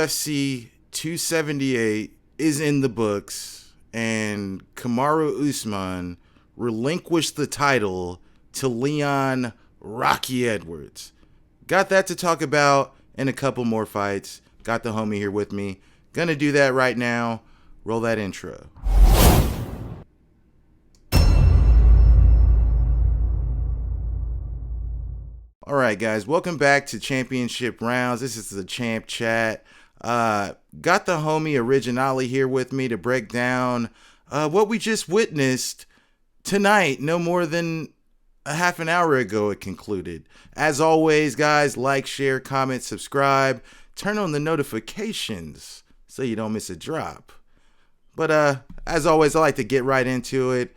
UFC 278 is in the books, and Kamaru Usman relinquished the title to Leon Rocky Edwards. Got that to talk about and a couple more fights. Got the homie here with me. Gonna do that right now. Roll that intro. All right, guys, welcome back to Championship Rounds. This is the Champ Chat. Got the homie Originali here with me to break down what we just witnessed tonight. No more than a half an hour ago it concluded. As always, guys, like, share, comment, subscribe. Turn on the notifications so you don't miss a drop. But as always, I like to get right into it.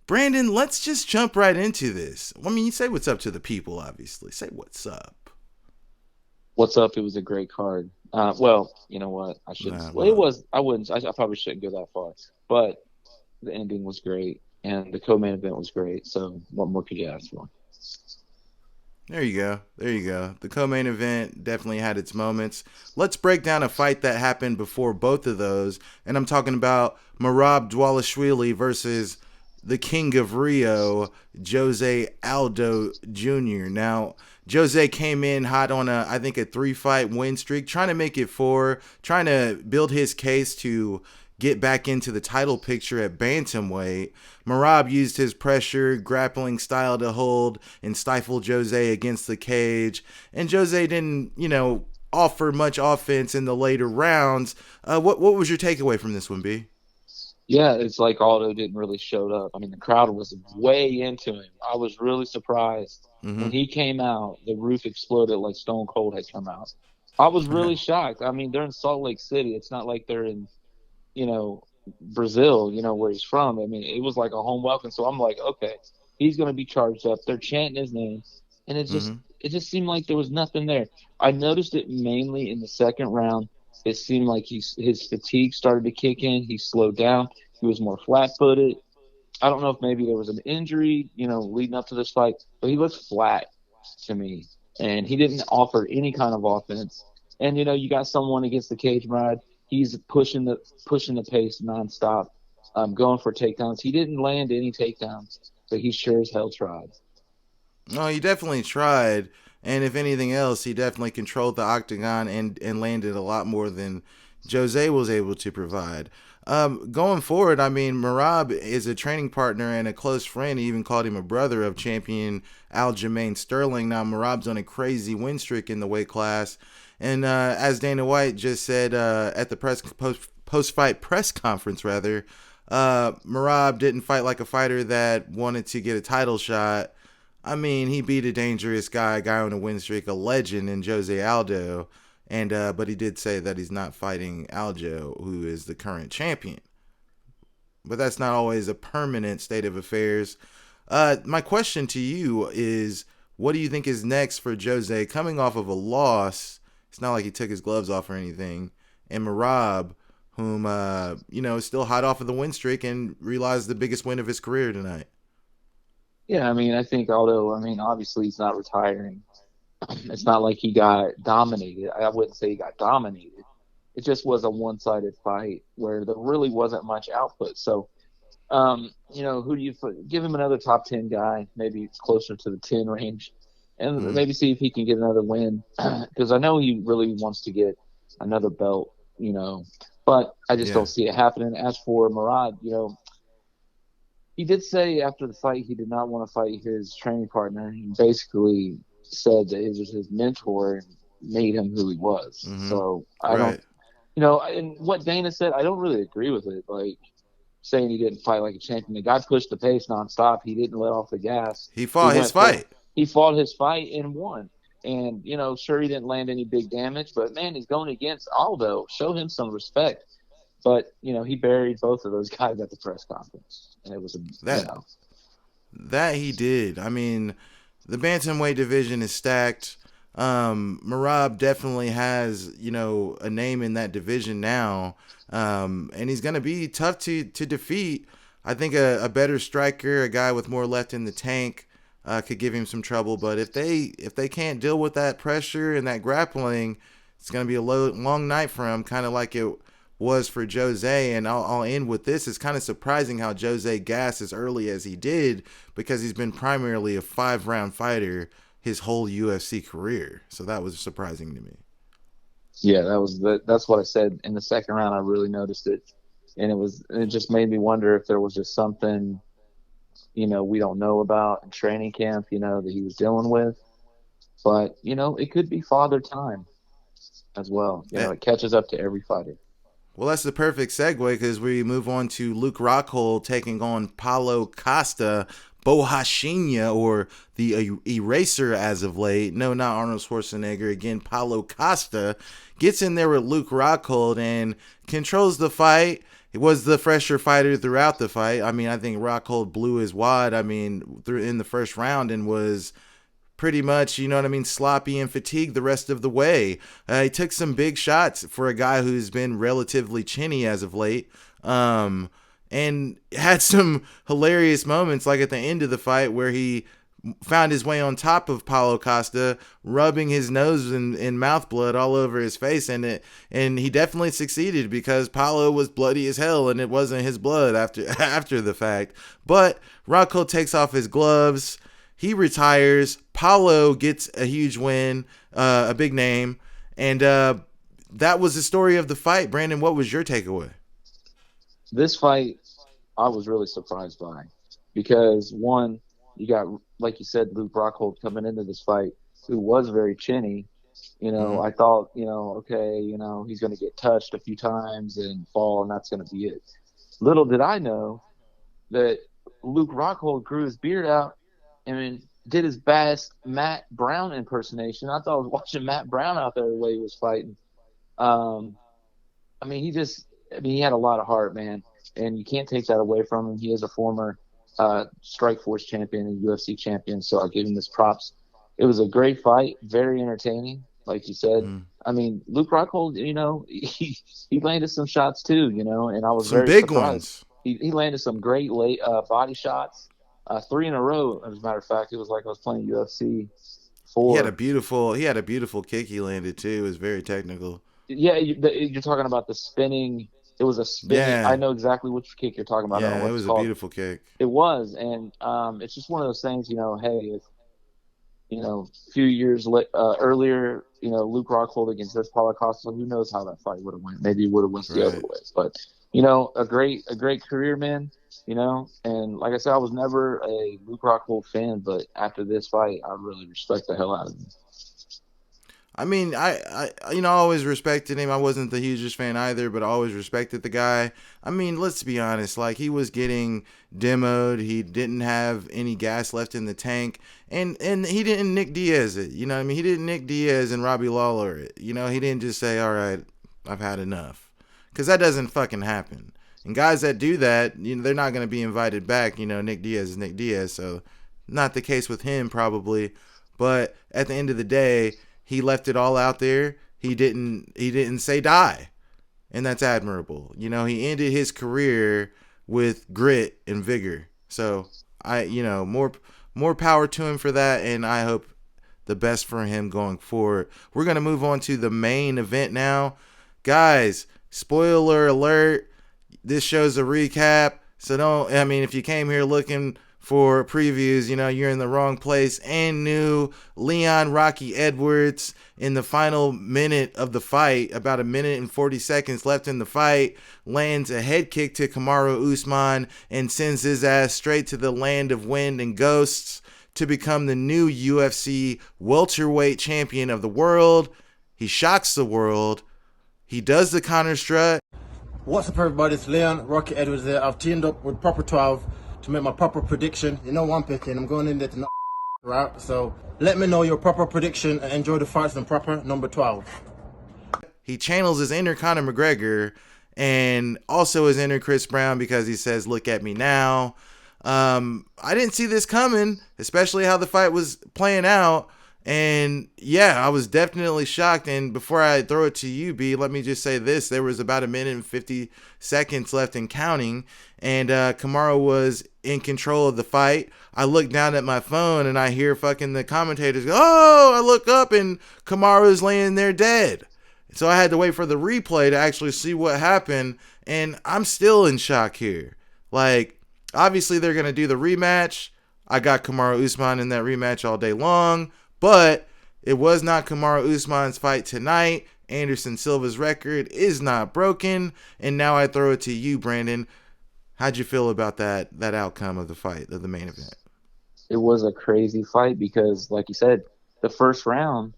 Brandon, let's just jump right into this. I mean, you say what's up to the people, obviously. Say what's up. What's up? It was a great card. Well, you know what? I shouldn't. It was. I wouldn't. I probably shouldn't go that far. But the ending was great, and the co-main event was great. So, what more could you ask for? There you go. There you go. The co-main event definitely had its moments. Let's break down a fight that happened before both of those, and I'm talking about Merab Dvalishvili versus the King of Rio, Jose Aldo Jr. Now, Jose came in hot on I think a 3-fight win streak, trying to make it 4, trying to build his case to get back into the title picture at bantamweight. Merab used his pressure, grappling style to hold and stifle Jose against the cage. And Jose didn't, offer much offense in the later rounds. What was your takeaway from this one, B? Yeah, it's like Aldo didn't really show up. I mean, the crowd was way into him. I was really surprised. When he came out, the roof exploded like Stone Cold had come out. I was really shocked. I mean, they're in Salt Lake City. It's not like they're in, Brazil, where he's from. I mean, it was like a home welcome. So I'm like, okay, he's going to be charged up. They're chanting his name. And it just seemed like there was nothing there. I noticed it mainly in the second round. It seemed like his fatigue started to kick in. He slowed down. He was more flat-footed. I don't know if maybe there was an injury, leading up to this fight, but he looked flat to me, and he didn't offer any kind of offense. And you got someone against the cage ride. He's pushing the pace nonstop, going for takedowns. He didn't land any takedowns, but he sure as hell tried. No, he definitely tried. And if anything else, he definitely controlled the octagon and landed a lot more than Jose was able to provide. Going forward, I mean, Merab is a training partner and a close friend. He even called him a brother of champion Aljamain Sterling. Now, Merab's on a crazy win streak in the weight class. And as Dana White just said at the post-fight press conference, Merab didn't fight like a fighter that wanted to get a title shot. I mean, he beat a dangerous guy on a win streak, a legend in Jose Aldo, and but he did say that he's not fighting Aldo, who is the current champion. But that's not always a permanent state of affairs. My question to you is, what do you think is next for Jose? Coming off of a loss, it's not like he took his gloves off or anything, and Merab, whom is still hot off of the win streak and realized the biggest win of his career tonight. Yeah, I mean, I think obviously he's not retiring. It's not like he got dominated. I wouldn't say he got dominated. It just was a one-sided fight where there really wasn't much output. So, who do you give him another top 10 guy, maybe closer to the 10 range, and maybe see if he can get another win. Because I know he really wants to get another belt, but I just don't see it happening. As for Merab, he did say after the fight he did not want to fight his training partner. He basically said that it was his mentor and made him who he was. So I don't, and what Dana said, I don't really agree with it. Like saying he didn't fight like a champion. The guy pushed the pace nonstop. He didn't let off the gas. He fought his fight. He fought his fight and won. And, sure, he didn't land any big damage, but man, he's going against Aldo. Show him some respect. But, he buried both of those guys at the press conference. And it was that he did. I mean, the bantamweight division is stacked. Merab definitely has, a name in that division now. And he's going to be tough to defeat. I think a better striker, a guy with more left in the tank, could give him some trouble. But if they can't deal with that pressure and that grappling, It's going to be a long night for him, kind of like it was for Jose. And I'll end with this. It's kind of surprising how Jose gassed as early as he did, because he's been primarily a 5-round fighter his whole UFC career. So that was surprising to me. Yeah, that's what I said in the second round. I really noticed it, and it just made me wonder if there was just something, we don't know about in training camp, that he was dealing with. But it could be father time as well. It catches up to every fighter. Well, that's the perfect segue, because we move on to Luke Rockhold taking on Paulo Costa, Borrachinha, or the Eraser as of late. No, not Arnold Schwarzenegger. Again, Paulo Costa gets in there with Luke Rockhold and controls the fight. He was the fresher fighter throughout the fight. I mean, I think Rockhold blew his wad, in the first round, and was pretty much, sloppy and fatigued the rest of the way. He took some big shots for a guy who's been relatively chinny as of late, and had some hilarious moments, like at the end of the fight where he found his way on top of Paulo Costa, rubbing his nose and mouth blood all over his face, and he definitely succeeded, because Paulo was bloody as hell, and it wasn't his blood after the fact. But Rockhold takes off his gloves. He retires. Paulo gets a huge win, a big name. And that was the story of the fight. Brandon, what was your takeaway? This fight, I was really surprised by. Because, one, you got, like you said, Luke Rockhold coming into this fight, who was very chinny. I thought, okay, he's going to get touched a few times and fall, and that's going to be it. Little did I know that Luke Rockhold grew his beard out and did his best Matt Brown impersonation. I thought I was watching Matt Brown out there the way he was fighting. He had a lot of heart, man, and you can't take that away from him. He is a former Strikeforce champion and UFC champion, so I'll give him his props. It was a great fight, very entertaining, like you said. Luke Rockhold, he landed some shots too, and I was some very big surprised. Ones. He landed some great late body shots. 3 in a row, as a matter of fact. It was like I was playing UFC 4. He had a beautiful kick he landed too. It was very technical. Yeah, you're talking about the spinning. It was a spinning. Yeah. I know exactly which kick you're talking about. Yeah, it was a beautiful kick. It was, and it's just one of those things. Hey, if a few years earlier, Luke Rockhold against this Paulo Costa, who knows how that fight would have went? Maybe it would have went the other way. But a great career, man. And like I said, I was never a Luke Rockhold fan, but after this fight, I really respect the hell out of him. I always respected him. I wasn't the hugest fan either, but I always respected the guy. Let's be honest. Like, he was getting demoed. He didn't have any gas left in the tank, and he didn't Nick Diaz it. He didn't Nick Diaz and Robbie Lawler it. He didn't just say, "All right, I've had enough," because that doesn't fucking happen. And guys that do that, they're not going to be invited back. Nick Diaz is Nick Diaz, so not the case with him probably. But at the end of the day, he left it all out there. He didn't say die, and that's admirable. He ended his career with grit and vigor. So more power to him for that, and I hope the best for him going forward. We're gonna move on to the main event now, guys. Spoiler alert. This show's a recap, so if you came here looking for previews, you're in the wrong place. And new Leon Rocky Edwards in the final minute of the fight, about a minute and 40 seconds left in the fight, lands a head kick to Kamaru Usman and sends his ass straight to the land of wind and ghosts to become the new UFC welterweight champion of the world. He shocks the world. He does the counter strut. What's up, everybody? It's Leon Rocky Edwards here. I've teamed up with Proper 12 to make my proper prediction. You know what I'm picking. I'm going in there to knock out. So let me know your proper prediction and enjoy the fights in Proper number 12. He channels his inner Conor McGregor and also his inner Chris Brown, because he says, "Look at me now." I didn't see this coming, especially how the fight was playing out. And yeah, I was definitely shocked. And before I throw it to you, B, let me just say this. There was about a minute and 50 seconds left and counting, and Kamaru was in control of the fight. I look down at my phone and I hear fucking the commentators go, "Oh," I look up and Kamaru's laying there dead. So I had to wait for the replay to actually see what happened, and I'm still in shock here. Like, obviously they're going to do the rematch. I got Kamaru Usman in that rematch all day long, but it was not Kamaru Usman's fight tonight. Anderson Silva's record is not broken, and now I throw it to you, Brandon. How'd you feel about that outcome of the fight, of the main event? It was a crazy fight because, like you said, the first round,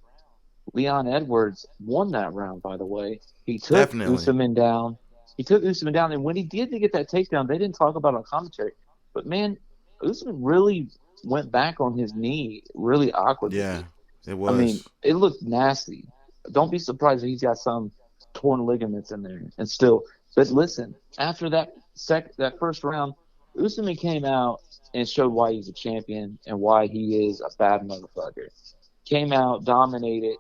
Leon Edwards won that round, by the way. He took Definitely. Usman down. And when he did to get that takedown, they didn't talk about it on commentary. But, man, Usman really went back on his knee really awkwardly. Yeah, it I mean, was. it looked nasty. Don't be surprised if he's got some torn ligaments in there and still. But listen, after that first round, Usman came out and showed why he's a champion and why he is a bad motherfucker. Came out, dominated,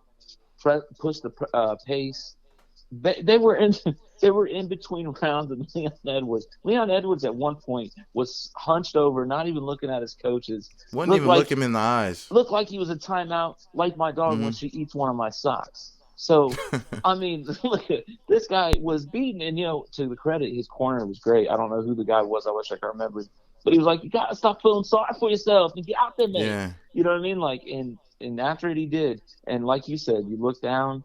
pushed the pace. They were in between rounds of Leon Edwards. Leon Edwards at one point was hunched over, not even looking at his coaches. Wouldn't even look him in the eyes. Looked like he was a timeout, like my dog when she eats one of my socks. So, I mean, look, this guy was beaten, and to the credit, his corner was great. I don't know who the guy was. I wish I could remember, but he was like, "You gotta stop feeling sorry for yourself and get out there, man." Yeah. You know what I mean? Like, and after it, he did, and like you said, you look down.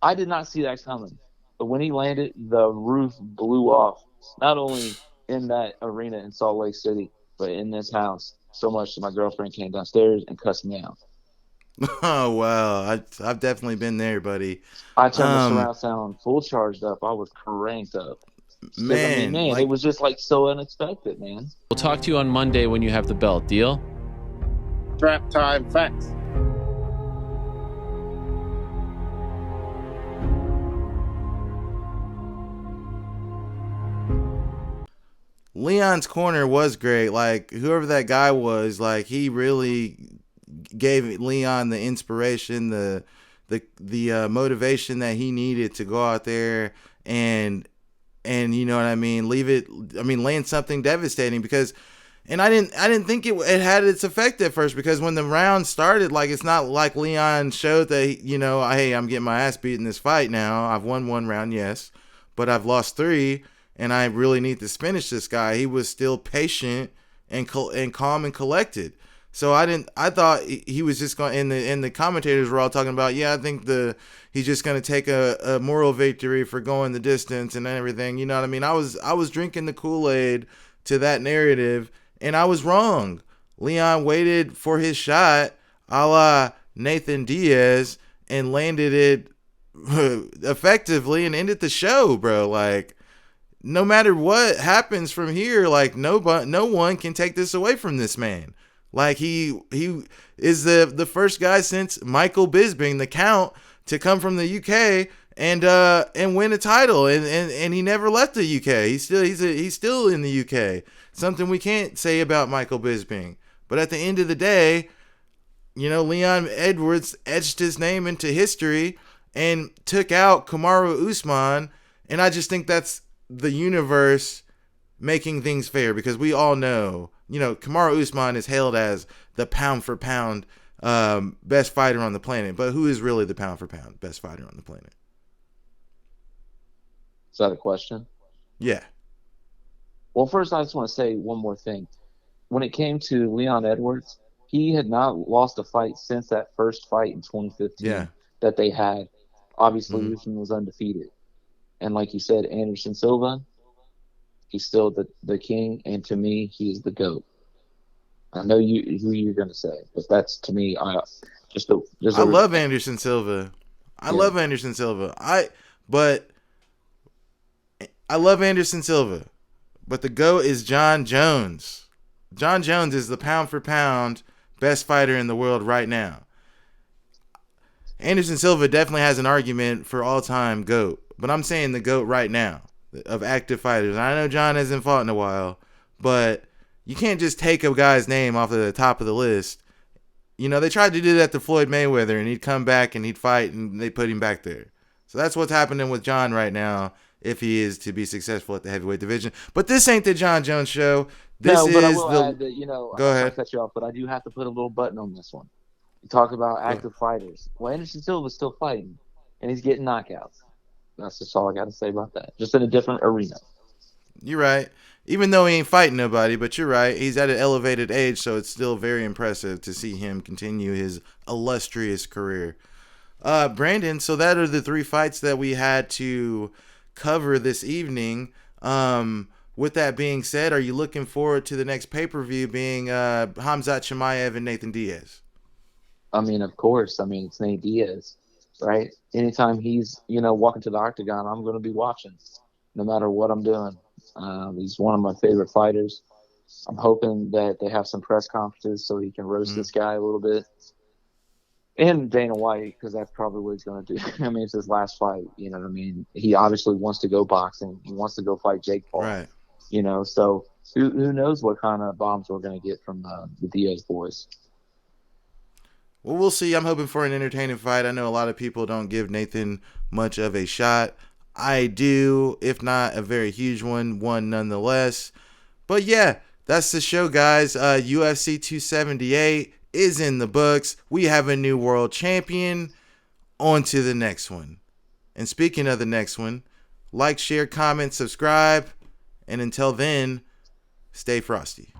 I did not see that coming, but when he landed, the roof blew off. Not only in that arena in Salt Lake City, but in this house. So much that my girlfriend came downstairs and cussed me out. Oh wow, I've definitely been there, buddy. I turned the surround sound full charged up. I was cranked up. Man, it was just like so unexpected, man. We'll talk to you on Monday when you have the belt. Deal? Trap time facts. Leon's corner was great. Like, whoever that guy was, like, he really gave Leon the inspiration, the motivation that he needed to go out there and you know what I mean, land something devastating. Because and I didn't think it had its effect at first, because when the round started, like, it's not like Leon showed that, hey, I'm getting my ass beat in this fight now. I've won one round, yes, but I've lost three, and I really need to finish this guy. He was still patient and calm and collected. So I thought he was just going, and the commentators were all talking about, I think he's just going to take a moral victory for going the distance and everything. You know what I mean? I was drinking the Kool-Aid to that narrative, and I was wrong. Leon waited for his shot, a la Nathan Diaz, and landed it effectively and ended the show, bro. Like, no matter what happens from here, like, no one can take this away from this man. Like, he is the first guy since Michael Bisping, the Count, to come from the UK and win a title, and he never left the UK. He's still in the UK. Something we can't say about Michael Bisping. But at the end of the day, Leon Edwards etched his name into history and took out Kamaru Usman, and I just think that's the universe making things fair, because we all know, Kamaru Usman is hailed as the pound for pound best fighter on the planet. But who is really the pound for pound best fighter on the planet? Is that a question? Yeah. Well, first, I just want to say one more thing. When it came to Leon Edwards, he had not lost a fight since that first fight in 2015 that they had. Obviously, Usman was undefeated. And like you said, Anderson Silva, he's still the king, and to me, he is the GOAT. I know who you're going to say, but that's, to me, I love Anderson Silva. I love Anderson Silva. But the GOAT is John Jones. John Jones is the pound for pound best fighter in the world right now. Anderson Silva definitely has an argument for all-time GOAT, but I'm saying the GOAT right now of active fighters. I know John hasn't fought in a while, but you can't just take a guy's name off of the top of the list. They tried to do that to Floyd Mayweather, and he'd come back and he'd fight, and they put him back there. So that's what's happening with John right now, if he is to be successful at the heavyweight division. But this ain't the John Jones show. This no, but is I will add that, Go ahead. I'll cut you off, but I do have to put a little button on this one. You talk about active fighters. Well, Anderson Silva's still fighting. and he's getting knockouts. That's just all I got to say about that. Just in a different arena. You're right. Even though he ain't fighting nobody, but you're right. He's at an elevated age, so it's still very impressive to see him continue his illustrious career. Brandon, so that are the 3 fights that we had to cover this evening. With that being said, are you looking forward to the next pay-per-view being Khamzat Chimaev and Nathan Diaz? I mean, of course. I mean, it's Nate Diaz, right? Anytime he's, walking to the octagon, I'm going to be watching, no matter what I'm doing. He's one of my favorite fighters. I'm hoping that they have some press conferences so he can roast this guy a little bit. And Dana White, because that's probably what he's going to do. I mean, it's his last fight. You know what I mean? He obviously wants to go boxing. He wants to go fight Jake Paul. Right. So who knows what kind of bombs we're going to get from the Diaz boys. Well, we'll see. I'm hoping for an entertaining fight. I know a lot of people don't give Nathan much of a shot. I do, if not a very huge one nonetheless. But yeah, that's the show, guys. UFC 278 is in the books. We have a new world champion. On to the next one. And speaking of the next one, like, share, comment, subscribe. And until then, stay frosty.